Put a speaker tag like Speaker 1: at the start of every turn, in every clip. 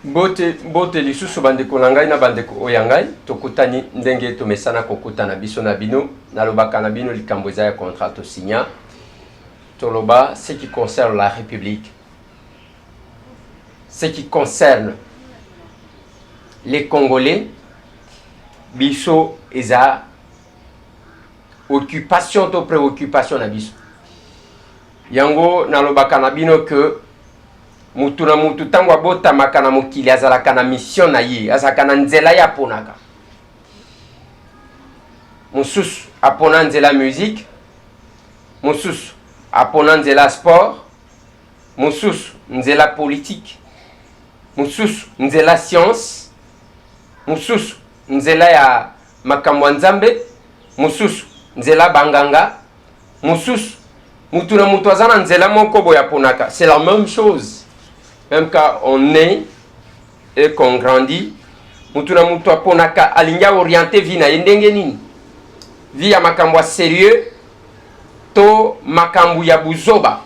Speaker 1: Bote lisusu bandeko na ngai na bandeko oyo ngai tokutani ndenge tomesana kokutana biso na bino nalobaka na bino likambo eza ya contrat to signa toloba ce qui concerne la République, ce qui concerne les Congolais, biso eza occupation to préoccupation na biso yango nalobaka na bino que mutu na mutu tango abotamaka na mokili azalaka na mission na ye azalaka na nzela ya aponaka mosusu apona nzela musique mosusu apona nzela sport mosusu nzela politique mosusu nzela science mosusu nzela ya makambo ya nzambe mosusu nzela banganga mosusu mutu na mutu aza na nzela moko boya aponaka. C'est la même chose. Même quand on est et qu'on grandit, mutuna mutu aponaka alinga orienté vie na ndenge nini? Vie ya makambo sérieux to makambo ya buzoba.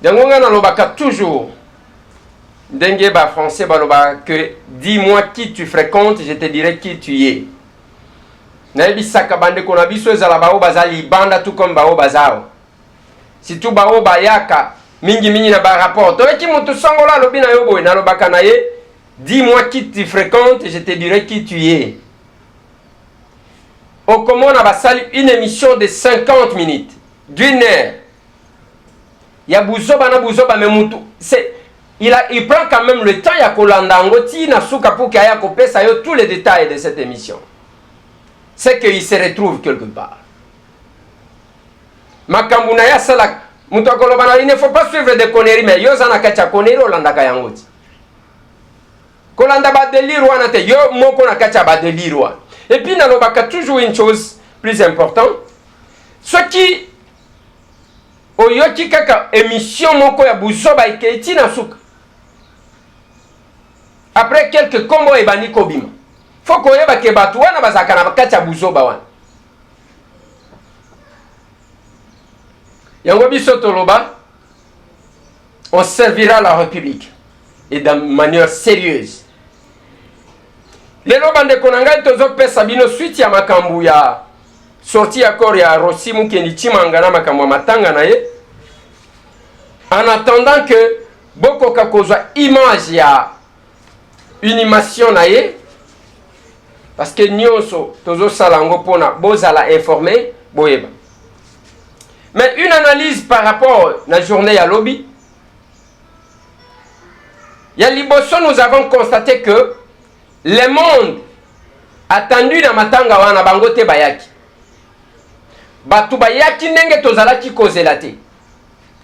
Speaker 1: Dango nga nalobaka toujours ndenge ba français baloba que dis-moi qui tu fréquentes, je te dirai qui tu es. Naebisaka bande ko na biso ezala bao bazali banda tout comme bao bazao. Si tu bao bayaka mingi na ba rapport to eki mutu songola lobi na yo boy na lobaka na ye dis-moi qui tu fréquentes, je te dirai qui tu es. Au comment on a basali une émission de 50 minutes, d'une heure. Ya buzoba na buzoba me mutu c'est il prend quand même le temps ya kolanda ngoti na suka pour kaya kopesa yo tous les détails de cette émission. C'est qu'il se retrouve quelque part. Makambuna ya salak il ne faut pas suivre des conneries, mais yo zana kacha conneries olanda kayangoti. Kolanda ba délire wana te yo moko na kacha ba délire wa. Et puis nalobaka toujours une chose plus importante. Ce qui oyoki kaka émission moko ya buzoba iketi na suka. Après quelques combos et bani kobima. Faut koyeba ke batu wana bazaka na kacha buzoba wana. Yango biso toloba, on servira la République et de manière sérieuse. Lelo bande konanga tozo pesa bino suite ya makambu ya sorti accord ya Rosimu kendi chimanga na makambu matanga na ye. En attendant que boko kakozwa image ya animation na ye parce que nyonso tozo salango pona bozala informé boyeba. Mais une analyse par rapport à la journée à lobby, il y a Liboso, nous avons constaté que le monde attendu dans Matanga wana bangote bayaki. Batu bayaki nenge tozalaki kozelate.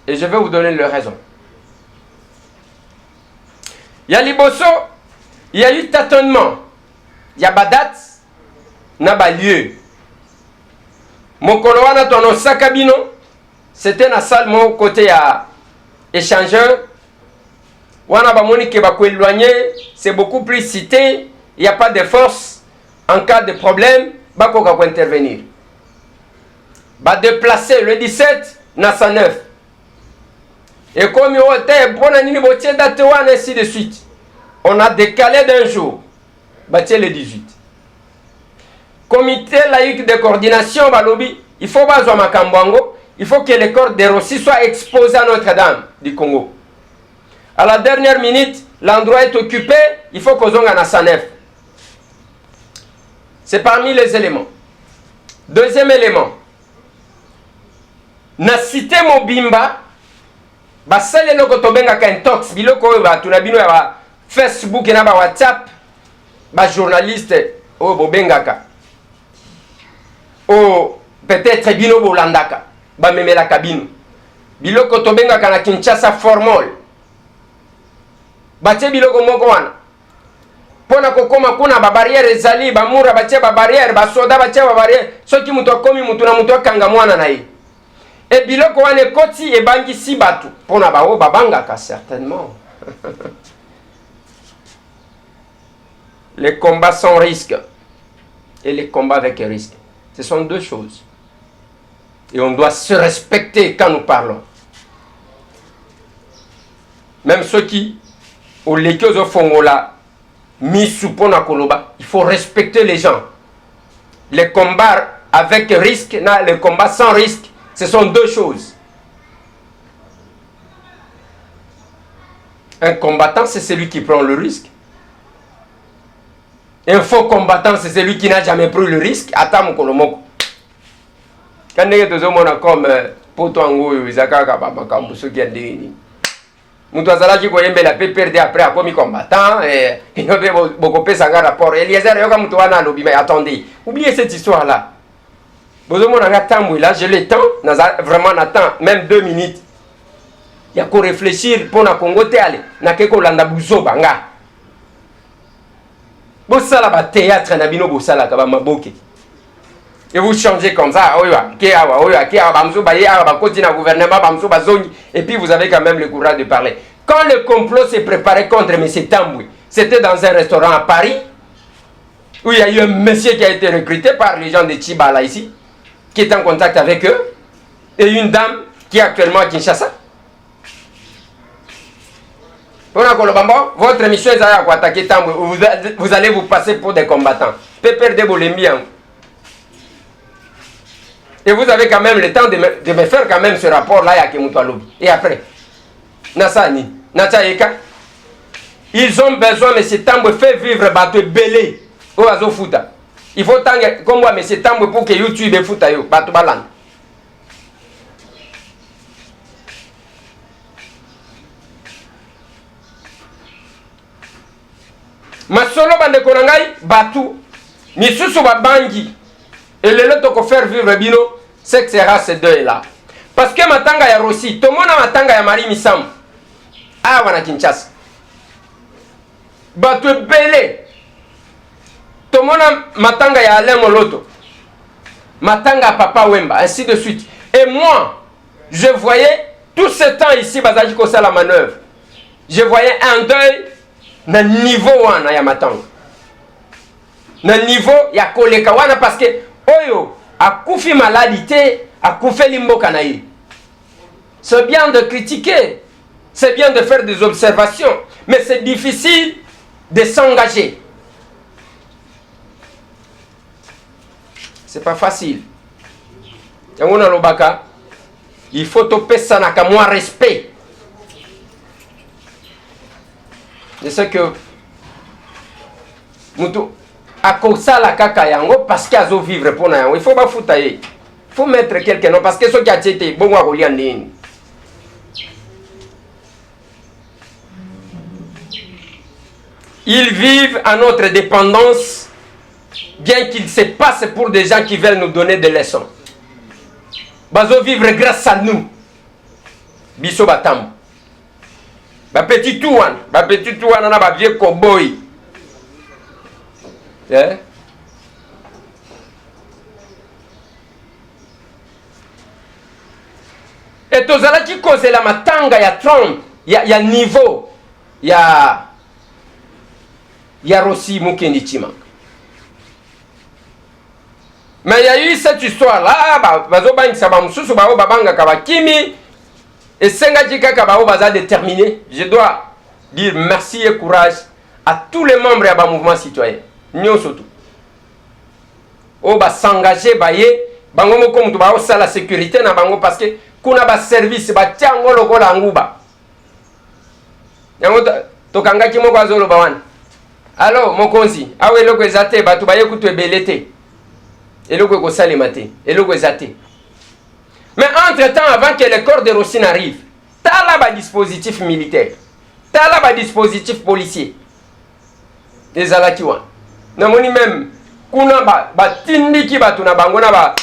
Speaker 1: Et je vais vous donner les raisons. Il y a Liboso, il y a eu tâtonnement. Il y a badat, na ba lieu. Mokolo wana tono sakabino. C'était na salle mon côté à échangeur. Wana ba moni ke ba ko éloigner, c'est beaucoup plus cité, il y a pas de force en cas de problème, ba ko ka intervenir. Ba déplacer le 17 na 109. Et comme il était bon nini botie date wana ainsi de suite. On a décalé d'un jour. Batie le 18. Comité laïque de coordination ba lobby, il faut bazwa makambango. Il faut que le corps de Rossi soit exposé à Notre-Dame du Congo. À la dernière minute, l'endroit est occupé, il faut qu'on ait un Sanef. C'est parmi les éléments. Deuxième élément. Na cité Mobimba, basale no kotobenga ka intox, biloko ba tunabino ya Facebook na ba WhatsApp, ba journaliste o bobengaka. O peut-être bino bolandaka. Ba memela kabino biloko tobenga kana Kinshasa formol batie biloko moko wana pona kokoma kuna ba barrière ezali ba mura batie ba barrière ba soda batie ba barrière soki mutu akomi mutu na mutu akanga mwana na ye e biloko wana koti e bangi si batu pona ba o babangaka certainement. Les combats sans risque et les combats avec risque, ce sont deux choses. Et on doit se respecter quand nous parlons. Même ceux qui au leki fongola misu pona koloba, il faut respecter les gens. Les combats avec risque, les combats sans risque, ce sont deux choses. Un combattant, c'est celui qui prend le risque. Un faux combattant, c'est celui qui n'a jamais pris le risque. Attends, mon quand tu es comme Potango, Izaka, Makambo, ceux qui ont dit. Moutouazala qui koyembe la peut perdre après à comme combattant et il ne veut beaucoup plus un rapport. Eliezer yoka moutouana lobi mais attendez, oubliez cette histoire là. Besoin mon temps là, j'ai le temps, vraiment n'attend même 2 minutes. Il y a qu'à réfléchir pour na Congo te aller, na keko landa buzo banga. Bosala ba théâtre na bino bosala ka ba maboke. Et vous changez comme ça, et puis vous avez quand même le courage de parler. Quand le complot s'est préparé contre M. Tambouy, c'était dans un restaurant à Paris, où il y a eu un monsieur qui a été recruté par les gens de Chibala ici, qui est en contact avec eux, et une dame qui est actuellement à Kinshasa. Votre mission est à attaquer Tambouy, vous allez vous passer pour des combattants. Pépère de Bolembian. Et vous avez quand même le temps de me faire quand même ce rapport-là à Kemoutoualobi. Et après, Nassani, Natchaïka, ils ont besoin, M. Tambouy, fait vivre Bateau Belé au Azo Fouta. Il faut tant comme moi, M. Tambouy, pour que YouTube et Fouta, Bateau Balan. Ma solo bande konangai, Batou, ni susu babangi. Et le lot de faire vivre bino, c'est que sera ces deux-là. Parce que matanga ya Rossi, tout le monde a matanga ya Marie Missam. Ah, wana Kinshasa. Bato belé. Tout le monde a matanga ya Alain Moloto. Matanga Papa Wemba, ainsi de suite. Et moi, je voyais tout ce temps ici, Bazaji Kosa la manœuvre. Je voyais un deuil na niveau wana ya matanga. Na niveau ya koleka wana parce que Oyo, a koufi maladité, a koufi limboka naï. C'est bien de critiquer, c'est bien de faire des observations, mais c'est difficile de s'engager. C'est pas facile. Il faut topper ça n'a qu'à moins respect. Je sais que Moutou la kaka yango parce qu'il a vivre pour na yango. Il faut pas foutre. Il faut mettre quelqu'un non parce que ce qui a été bon à relier. Ils vivent à notre dépendance, bien qu'ils se passent pour des gens qui veulent nous donner des leçons. Bazo vivre grâce à nous. Biso batam. Ba petit touan na ba vieux cowboy. Yeah. Et tozala qui cause la matanga ya Trump, ya niveau, ya Rossi Mukendi Chimanga. Mais il y a eu cette histoire là, bazo bangisa ba mususu ba babanga kabakimi et senga jika kabao baza déterminé. Je dois dire merci et courage à tous les membres du mouvement citoyen. Nyo surtout. O ba s'engager baye bango moko mutu ba osala la sécurité na bango parce que kuna ba service ba tiango lokola nguba. Yango to kanga ki moko azolo ba wana. Allo mokonzi, awe loko ezate batu baye kutu ebelete. Eloko ko salimate, eloko ezate. Mais entre-temps avant que le corps de Rossi n'arrive, t'as là ba dispositif militaire. T'as là ba dispositif policier. Les alakiwa. Namoni même kuna ba tindiki batu na bango na ba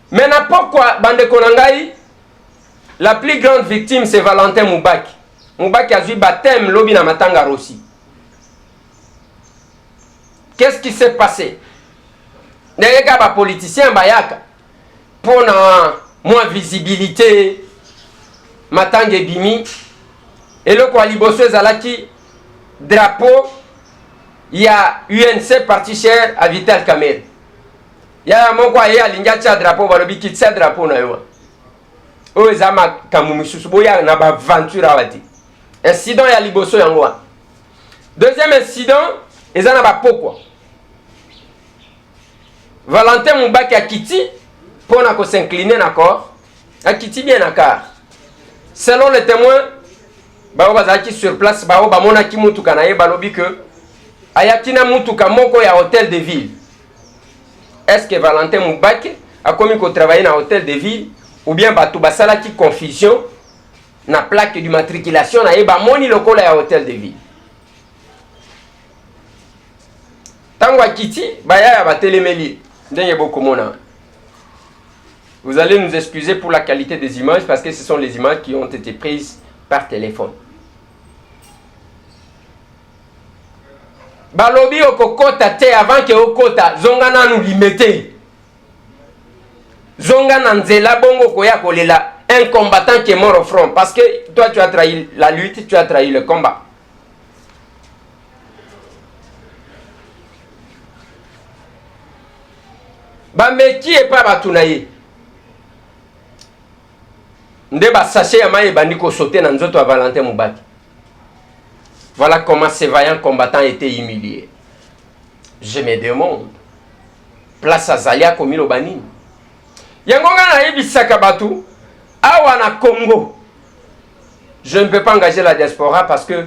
Speaker 1: Maintenant pourquoi bande konangai la plus grande victime c'est Valentin Moubaki. Moubaki a eu baptême lobi na matanga Rossi. Qu'est-ce qui s'est passé? Les gars politiciens bayaka pour moins visibilité matanga bimi. Et le quoi liboso ezalaki drapeau il y a UNC parti cher à Vital Kamerhe. Il y a mon quoi il y a l'ingacha drapeau balobi kitsa drapeau na yo. o ezama kamumususu boya na ba aventure awati incident ya liboso yango. Deuxième incident ezana ba pokwa Valentin Mubaki akiti pona ko s'incliner d'accord akiti bien nakar. Selon les témoins bao bazaki sur place bao bamona ki mutuka na ye balobi que ayakina mutuka moko ya hôtel de ville. Est-ce que Valentin Mubaki a commis qu'on travaille dans hôtel de ville ou bien bato basala ki confusion na plaque d'immatriculation na ye bamoni lokola ya hôtel de ville. Tango akiti baya ya batelemeli ndenge bokomona. Vous allez nous excuser pour la qualité des images parce que ce sont les images qui ont été prises par téléphone. Balobi okokota te avant que okota zonga nanu limete. Zonga nanzela bongo koya kolela un combattant qui est mort au front parce que toi tu as trahi la lutte, tu as trahi le combat. Bameki et pas batunaye. Ndeba sachet ya maye bandiko sauter na nzoto à Valentin Mubaki. Voilà comment ces vaillants combattants étaient humiliés. Je me demande. Place à Zalia comme il bani. Yangonga na yebisaka batu awa na Congo. Je ne peux pas engager la diaspora parce que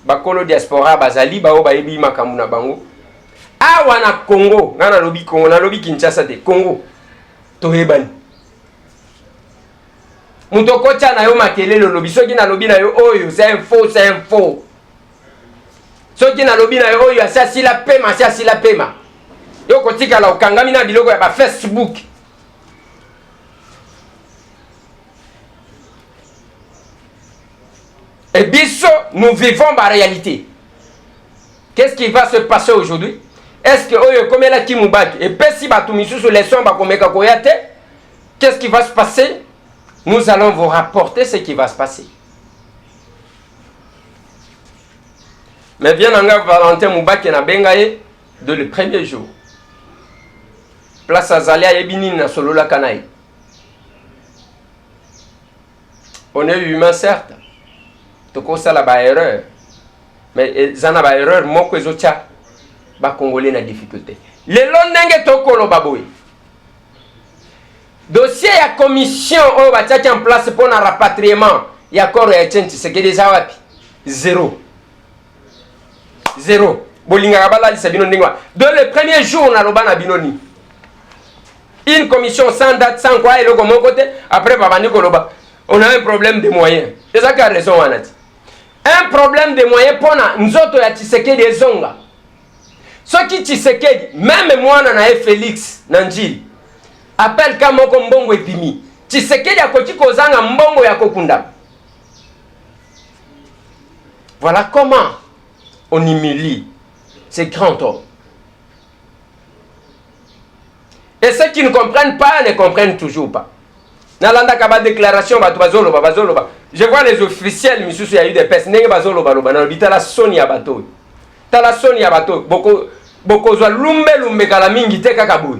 Speaker 1: bakolo diaspora bazali bao bayebi makambu na bango. Awa na Congo, ngana lobi Congo na lobi Kinshasa te Congo. Toyebani. Mutoko cha na yo makelele lobi soki na lobi na yo oyo c'est un faux. Soki na lobi na yo oyo asasi la pema. Yo kotika la okangami na biloko ya ba Facebook. Et biso, nous vivons la réalité. Qu'est-ce qui va se passer aujourd'hui? Est-ce que oyo comme la Kimubaki et pesi batumisu sur les sons bakomeka koyate? Qu'est-ce qui va se passer? Nous allons vous rapporter ce qui va se passer. Mais bien en Valentin Mubaki na bengaye de le premier jour. Place à Zalia Yebini na Solola Kanaï. On est humain certes. Toko ça la erreur. Mais zana ba erreur moko ezotia ba congolais na difficulté. Le londenge toko lo baboy. Dossier ya commission o batiaki en place pour un rapatriement ya corps ya Etienne Tshisekedi za wapi? Zéro. Bolinga bala li sabino ndingwa. De le premier jour na loba na binoni. Une commission sans date sans quoi et le mon côté après babani koloba. On a un problème de moyens. C'est ça qui a raison wanati. Un problème de moyens pour nzoto ya Tshisekedi ezonga. Soki Tshisekedi même moi na Félix Nanjili appelle kamoko mbongo epimi. Tshisekedi akoti kozanga mbongo ya kokunda. Voilà comment on humilie ces grands hommes. Et ceux qui ne comprennent pas ne comprennent toujours pas. Nalanda kaba déclaration bazoloba. Je vois les officiels misusu ya UDPS nenge bazoloba na bitala soni ya bato. Tala soni ya bato boko zwa lumbe kala mingi te kaka boy.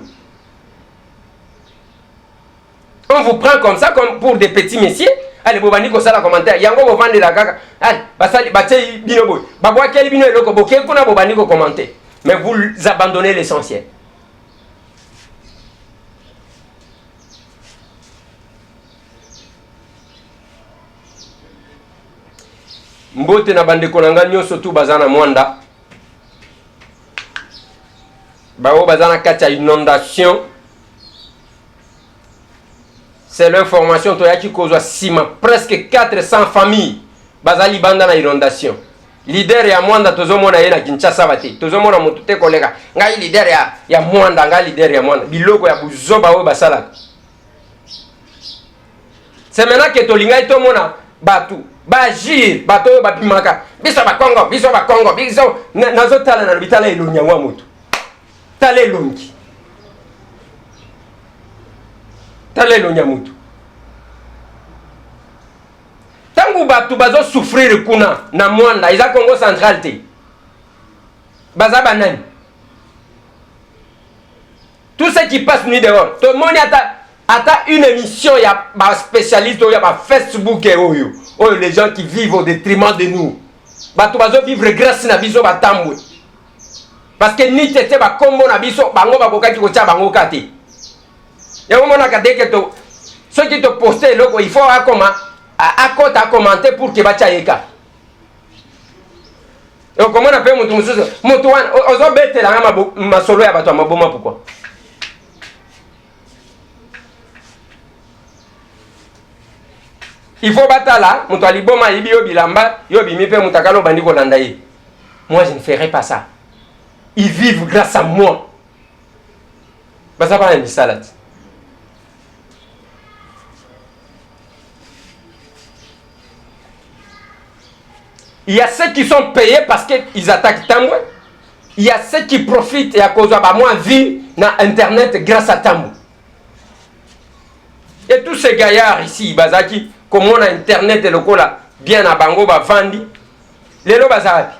Speaker 1: On vous prend comme ça comme pour des petits messieurs. Allez bobani ko sala commentaire. Yango bo vendre la kaka. Allez basali baté bino boy. Babwa keli bino eloko boke kuna bobani ko commenter. Mais vous abandonnez l'essentiel. Mbote na bandeko nanga nyoso tu bazana mwanda. Bao bazana kati ya inondation. C'est l'information toyaki kozwa sima presque 400 familles bazali banda na inondation. Leader ya mwanda tozomona ye na Kinshasa bati. Tozomona mutu te kolega. Ngai leader ya mwanda, ngai leader ya mwanda. Biloko ya buzoba oyo basala. C'est maintenant que tolingai tomona batu bajir bato oyo bapimaka biso bakongo biso nazotala na bitala elongi yango mutu. Tala elongi. Tala elongi mutu. Tangu batu bazo souffrir kuna na mwanda iza Congo central te. Baza banani. Tout ce qui passe nuit dehors. Tout le monde Attends une émission, il y a des spécialistes, il y a Facebook et les gens qui vivent au détriment de nous. Bato bazo vivre grâce na biso batambwe. Parce que ni tete ba kombo na biso bango bakokaki ko tia bango kate. Et au moment que to ceux qui te postent loko il faut à commenter pour que ba tia yeka. Et comment on appelle mutu mususu mutu wana ozo betela ngama masolo ya bato maboma pourquoi? Il faut batala, mutu aliboma yibi yo bilamba, yo bimi pe mutakalo bandi ko landa ye. Moi je ne ferai pas ça. Ils vivent grâce à moi. Bah ça va un salade. Il y a ceux qui sont payés parce qu'ils attaquent Tambwe. Il y a ceux qui profitent et à cause de moi vie na internet grâce à Tambwe. Et tous ces gaillards ici, Bazaki, comme on a internet et le cola bien à Bango, Bafandi, les lots Bazaki,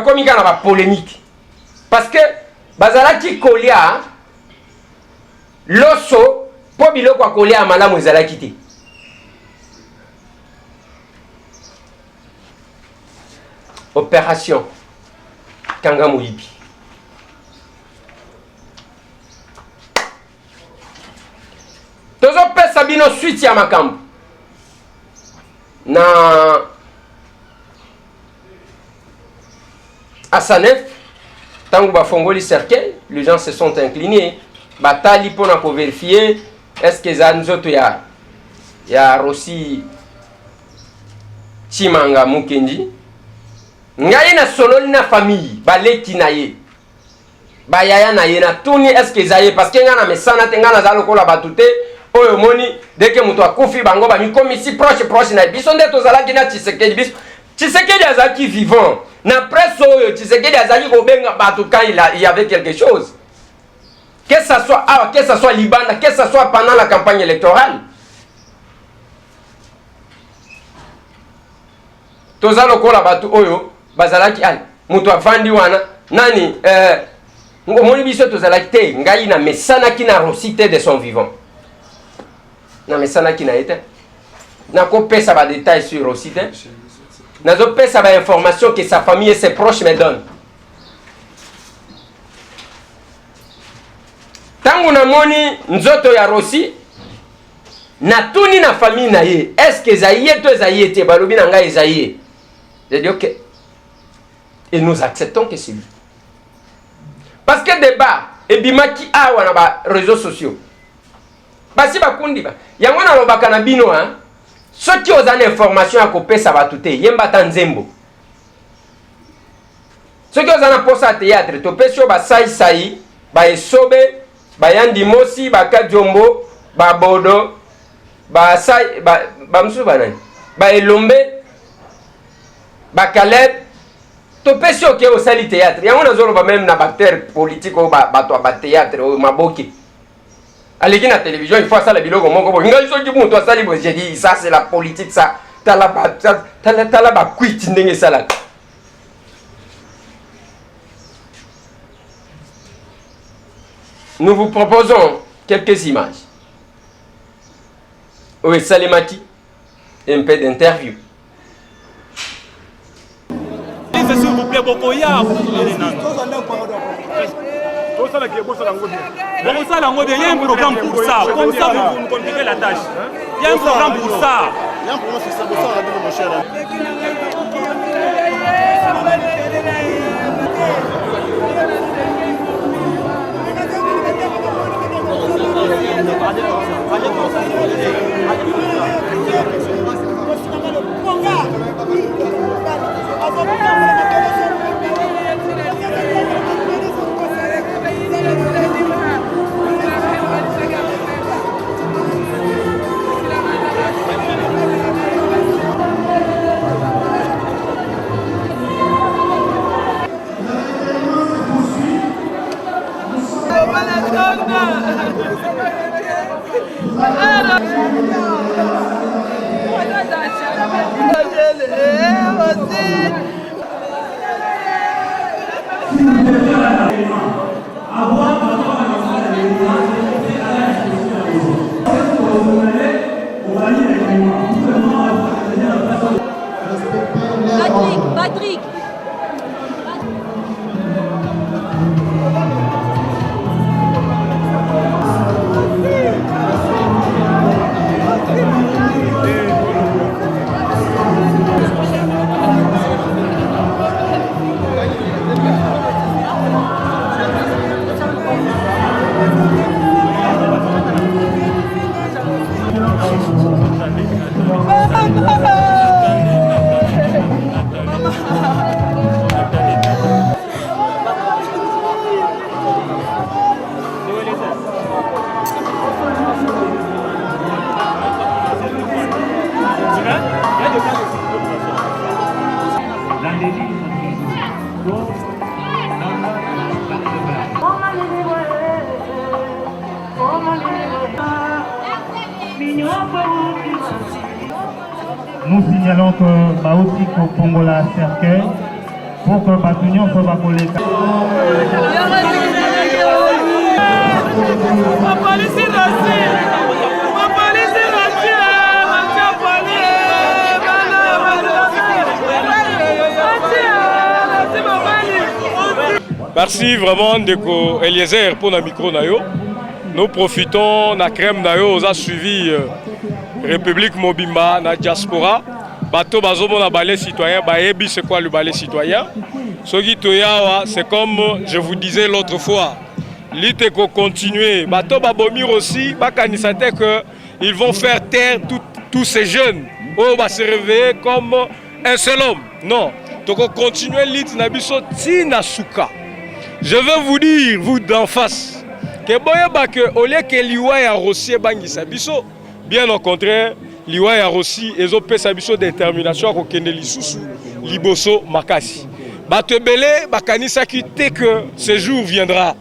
Speaker 1: comme il y a une polémique. Parce que Bazalaki Kolia, l'osso, pour biloko Kolia, Madame Zalakiti. Opération Kangamouibi. Tozo pe Sabino suite ya makambo. Na Asanef, tango ba fongoli cercueil, les gens se sont inclinés. Batali pour vérifier est-ce que Zanzoto ya Rossi Chimanga Mukendi. Ngai na sololi na famille, baleki na ye. Bayaya na ye na tuni est-ce que zaye parce que ngana mesana tengana za lokola batute oyo moni dès que muto akufi bango ba mi comme ici proche na biso ndeto zalaki na Tshisekedi biso. Tshisekedi azaki vivant. Na presse oyo Tshisekedi azaki ko benga batu quand il y avait quelque chose. Que ça soit Libanda, que ça soit pendant la campagne électorale. Toza lokola batu oyo bazalaki ali muto avandi wana nani ngomoni biso tozalaki te ngai na mesana ki na rosité de son vivant na mesana ki na ete na ko pesa ba détails sur rosité na zo pesa ba information que sa famille et ses proches me donnent tangu na moni nzoto ya Rossi na tuni na famille na ye est-ce que zaïe to zaïe te balobi na ngai zaïe je dis ok. Et nous acceptons que c'est lui. Parce que débat, et bimaki awa na ba réseaux sociaux. Basi bakundi ba. Yango na lobaka na bino hein. Ceux qui ont une information à copier ça va tout yemba tanzembo. Ceux qui ont une poste à théâtre, to pesio ba sai ba esobe, ba yandi mosi, ba kadjombo, ba bodo, ba sai ba msuba nani. Ba elombe, ba Caleb. To pesi oke au sali théâtre. Yango na zolo ba même na bactère politique au bato ba théâtre au maboki. Aleki na télévision il faut ça la biloko moko bo. Ngai so ki muto asali bo j'ai dit ça c'est la politique ça. Tala ba quit ndenge sala. Nous vous proposons quelques images. Oui, Salimati, un peu d'interview.
Speaker 2: S'il vous plaît, Bokoya. Il y a un programme pour ça. Comme ça, vous nous compliquez la tâche. Il y a un programme pour ça. Il y a un programme pour ça, mon cher.
Speaker 3: Nous signalons que Baouti Congo la cercueil pour que Batunion soit collé.
Speaker 4: Merci vraiment Ndeko Eliezer pour le micro nayo. Nous profitons de la crème nayo, on a suivi République Mobimba, la diaspora. Bateau bazomo na balai citoyen, baebi c'est quoi le balai citoyen? Soki toya c'est comme je vous disais l'autre fois. L'ite ko continuer. Bateau babomir aussi, bakanisate que ils vont faire taire tous ces jeunes. Oh va se réveiller comme un seul homme. Non, toko continuer l'ite nabiso tina suka. Je veux vous dire, vous d'en face, que boyeba que au lieu que liwa ya Rossi bangisa biso, bien au contraire, liwa ya Rossi ezo pesa biso détermination ko kende lisusu liboso makasi. Batebele bakanisa kite que ce jour viendra.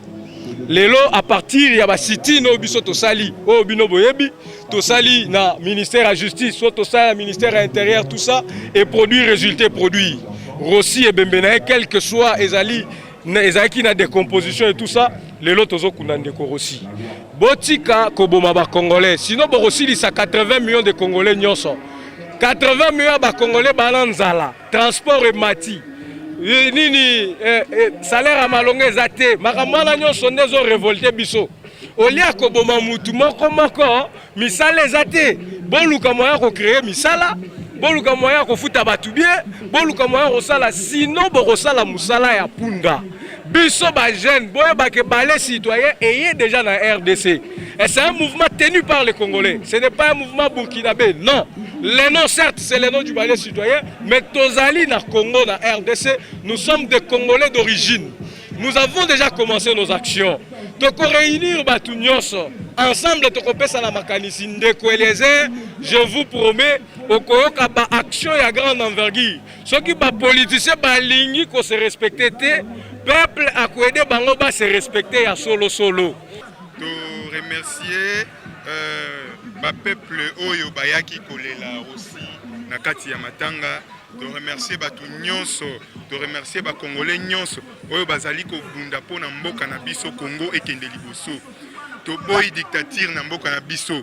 Speaker 4: Lelo à partir ya ba city no biso to sali, o bino boyebi, to sali na ministère à justice, soit to sali ministère à intérieur tout ça et produit résultat produit. Rossi et Bembena quel que soit ezali qui na décomposition et tout ça, les lots tozo kunande ko Rossi. Botika koboma ba Congolais, sinon bo Rossi lisa 80 millions de Congolais nyonso. 80 millions ba Congolais balanzala, transport et mati. Nini salaire à malonga ezate, makamala nyonso ndezo révolter biso. Olia koboma mutu moko misala ezate, boluka moya ko créer misala. Boluka moya ko futa batu bien, boluka moya ko sala sinon bo ko sala musala ya punda. Biso ba jeune, boya ba ke balai citoyen et déjà dans RDC. Et c'est un mouvement tenu par les Congolais. Ce n'est pas un mouvement burkinabé, non. Les noms certes, c'est le nom du balai citoyen, mais tozali na Congo na RDC, nous sommes des Congolais d'origine. Nous avons déjà commencé nos actions. Toko réunir batu nyonso ensemble toko pesa na makanisi Ndeko Eliezer, je vous promets okoyoka ba action ya grande envergure. Soki ba politicien ba lingi ko se respecter te, peuple akoede bango ba se respecter ya solo.
Speaker 5: To remercier ba peuple oyo bayaki kolela aussi na kati ya matanga. De remercier batu nyonso, de remercier ba Congolais nyonso oyo bazali ko bunda pona mboka na biso Congo ekende liboso. To boy dictature na mboka na biso.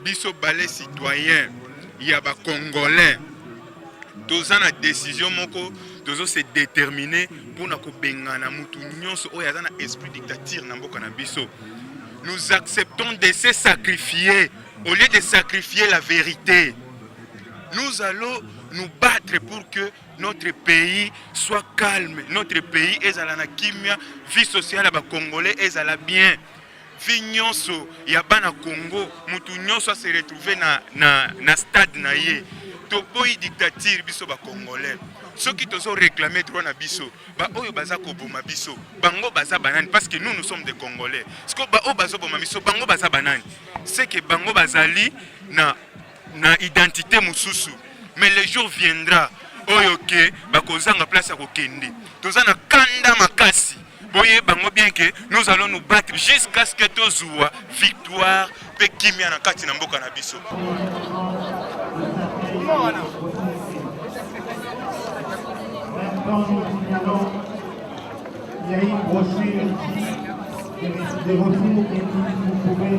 Speaker 5: Biso balai citoyen ya ba Congolais. Toza na décision moko, tozo se déterminer pona ko bengana mutu nyonso oyo aza na esprit dictature na mboka na biso. Nous acceptons de se sacrifier au lieu de sacrifier la vérité. Nous allons nous battre pour que notre pays soit calme. Notre pays est à la kimia, vie sociale à Congolais est à la bien. Vie nyonso ya bana Congo, mutu nyonso se retrouver na stade na ye. To boy dictature biso ba Congolais. Ceux qui te sont réclamés droit na biso, ba oyo baza ko boma biso, bango baza banani parce que nous sommes des Congolais. Ce que ba o bazo boma biso, bango baza banani. C'est que bango bazali na identité mususu. Mais le jour viendra, oyoke, bakozanga place à kokende. Tozana kanda makasi. Boye bango bien que nous allons nous battre jusqu'à ce que tozuwa victoire pe kimia na kati na mboka na biso.
Speaker 3: Il y a une brochure des ressources que vous pouvez.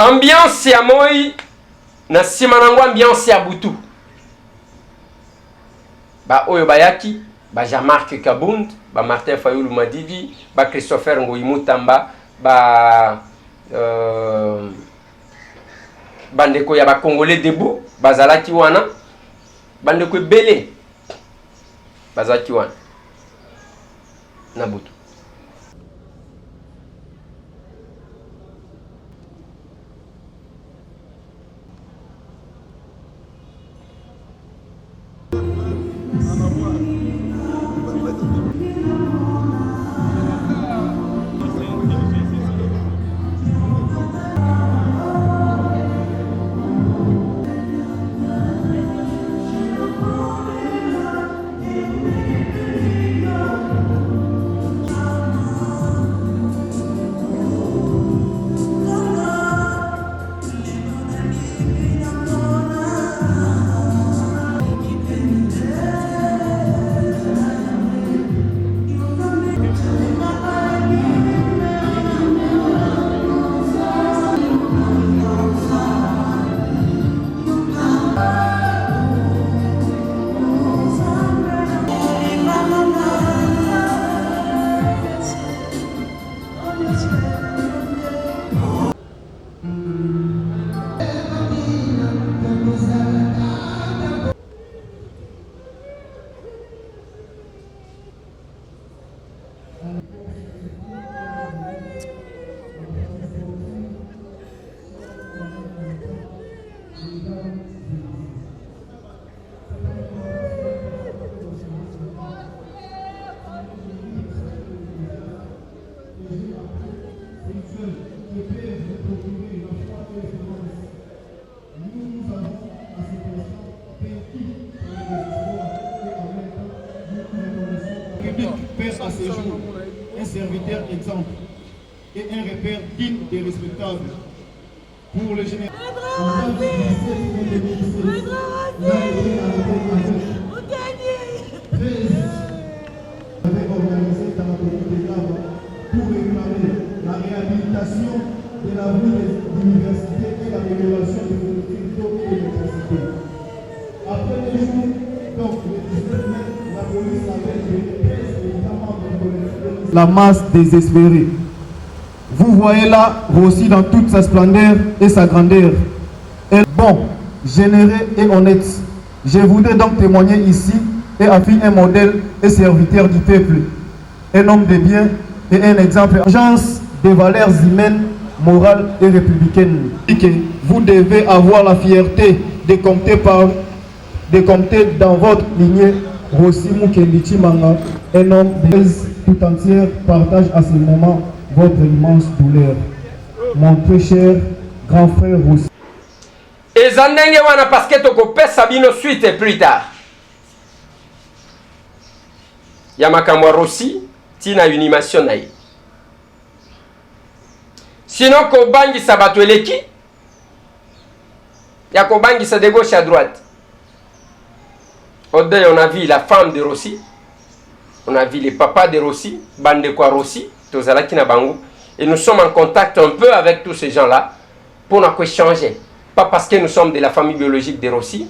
Speaker 1: ambiance ya moi na sima nango ambiance ya butu ba oyo bayaki ba Jean-Marc Kabund, ba Martin Fayulu Madidi, ba Christopher Ngoyi Mutamba, ba bandeko ya ba Congolais debout bazalaki wana, bandeko ebele bazalaki wana na butu.
Speaker 6: Père à ce jour, un serviteur exemple et un repère digne et respectable pour le général. Organisé dans la commune de Gaba pour réclamer la réhabilitation de l'avenue de l'université et l'amélioration des fournitures d'eau et d'électricité. Après les jours, donc le 19 mai, la police avait libéré 13 militants membres du collectif. La masse désespérée. Vous voyez là Rossi dans toute sa splendeur et sa grandeur. Et bon, généreux et honnête. Je voudrais donc témoigner ici et afficher un modèle et serviteur du peuple, un homme de bien et un exemple agence des valeurs humaines, morales et républicaines. Vous devez avoir la fierté de compter dans votre lignée Rossi Mukendi Chimanga, un homme de tout entière partage à ce moment votre immense douleur. Mon très cher grand frère Rossi.
Speaker 1: Et Zandenge wana parce que tu peux Sabino suite plus tard. Yamakamwa Rossi, tina animation na ye. Sinon kobangi sabato eleki. Ya kobangi sa de gauche à droite. Au deuil, on a vu la femme de Rossi. On a vu les papas de Rossi, bande quoi Rossi, Tozalaki na bango. Et nous sommes en contact un peu avec tous ces gens-là pour nous échanger. Pas parce que nous sommes de la famille biologique de Rossi,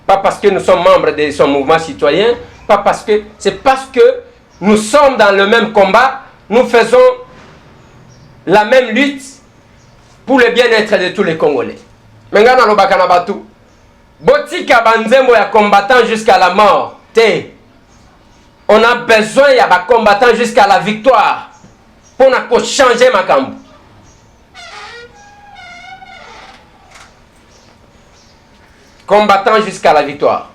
Speaker 1: pas parce que nous sommes membres de son mouvement citoyen, pas parce que... C'est parce que nous sommes dans le même combat, nous faisons la même lutte pour le bien-être de tous les Congolais. Mengana lobaka na batu. Botika banzembo ya combattant jusqu'à la mort. Te. On a besoin ya ba combattant jusqu'à la victoire. Pour na ko changer makambo. Combattant jusqu'à la victoire.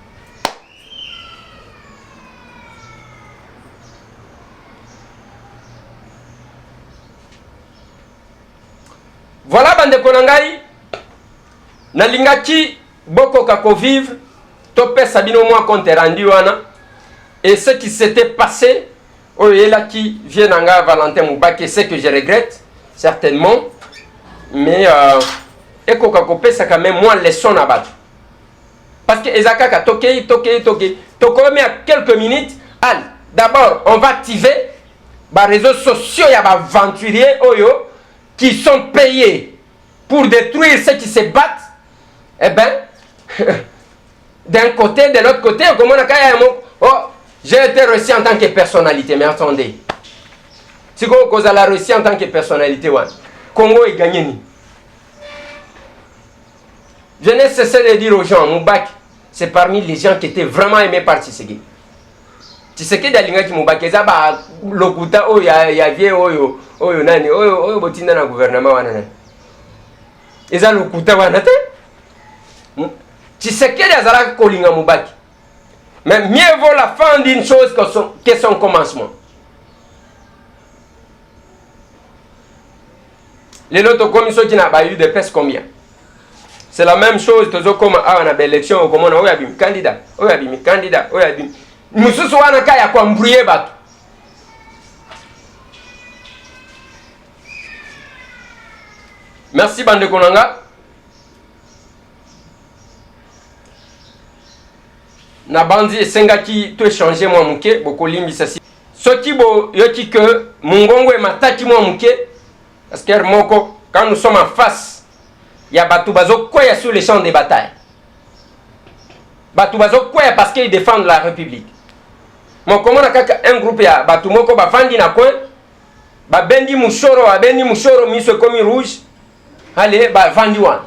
Speaker 1: Voilà bande konangai. Nalingaki boko kako vivre. Topé sabino moi compte rendu wana. Et ce qui s'était passé, là qui vient nanga Valentin Moubake, c'est que je regrette certainement. Mais eko kako pesa quand même moi leçon à battre. Parce que Ezaka toqué. Tokomi à quelques minutes. Allez, d'abord, on va activer les réseaux sociaux. Il y a des aventuriers qui sont payés pour détruire ceux qui se battent, eh bien, d'un côté, de l'autre côté, comme on a j'ai été reçu en tant que personnalité, mais attendez. Si vous avez reçu en tant que personnalité, Congo est gagné. Je n'ai cessé de dire aux gens, Moubak, c'est parmi les gens qui étaient vraiment aimés par Tshisekedi. Tshisekedi alinga ki Moubak, eza ba lokuta oyo ya vie oyo nani oyo botinda na gouvernement wana nani. Eza lokuta wana te. Tshisekedi azala kolinga Moubak. Mais mieux vaut la fin d'une chose que son commencement. Les autres commissions qui n'ont pas eu de pèse combien? C'est la même chose, toujours comme on a des élections, comme on a eu candidat, candidat. Nous sommes en train de embrouiller. Merci, Bande Konanga. Na bandi sengaki to échanger moi muke boko limbisa si soki bo yoki que mungongo e mataki moi muke parce que moko quand nous sommes en face ya batu bazo koya sur les champs de bataille batu bazo koya parce qu'ils défendent la République mon comment kaka un groupe ya batu moko ba fandi na coin ba bendi mushoro miso komi rouge allez ba fandi wan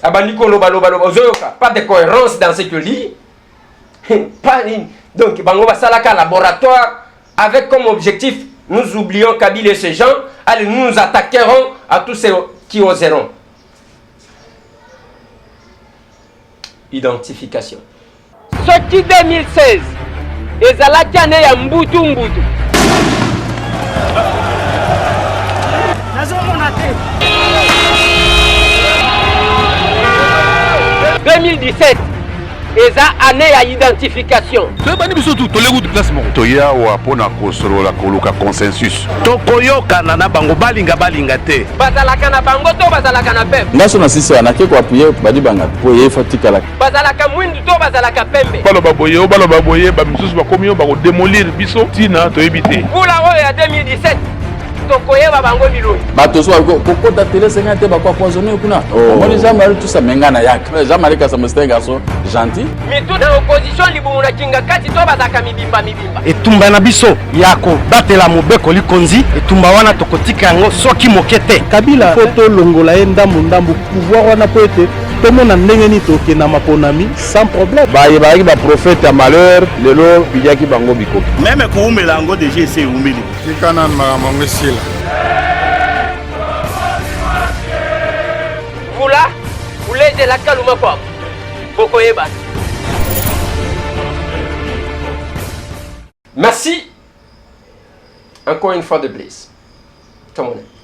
Speaker 1: abandi ko loba ozoyoka pas de cohérence dans ce que dit. Donc, Bango Basalaka laboratoire avec comme objectif, nous oublions Kabila et ces gens, allez, nous nous attaquerons à tous ceux qui oseront. Identification. Sorti 2016, Ezalaki ane ya mbutu. 2017. Eza année à identification.
Speaker 7: Tu es biso tout les routes de classement.
Speaker 8: Toya wa pona kosolola koluka consensus.
Speaker 7: Tokoyoka na bango balinga te.
Speaker 1: Bazalaka na bango to bazalaka na pembe.
Speaker 9: Naso na sisi anake ko appuyer badi banga po ye fatika la.
Speaker 1: Bazalaka mwindu to bazalaka pembe.
Speaker 7: Balo baboye ba misusu ba komiyo ba ko démolir biso tina to ebité.
Speaker 1: Pour la oya 2017. Tokoyeba bango biloi.
Speaker 9: Bato so ko ta télé 50 ba ko poisonner kuna. On les jamais tout ça mengana yak. Jamais ka ça me un garçon gentil.
Speaker 1: Mais tout dans opposition libumuna kinga kati to bazaka mibimba.
Speaker 10: Etumba na biso yako batela mobeko likonzi etumba wana tokotika yango soki mokete. Kabila photo longola ndambu pouvoir wana po ete tomona ndenge ni toke na maponami sans problème.
Speaker 9: Ba yeba ba prophète à malheur lelo bidaki bango biko.
Speaker 10: Même ko umela ngo déjà c'est umeli.
Speaker 8: Kikana mamango sila.
Speaker 1: Voilà, vous l'êtes la kaluma pop. Bokoyeba. Merci. Encore une fois de plus. Comme on est.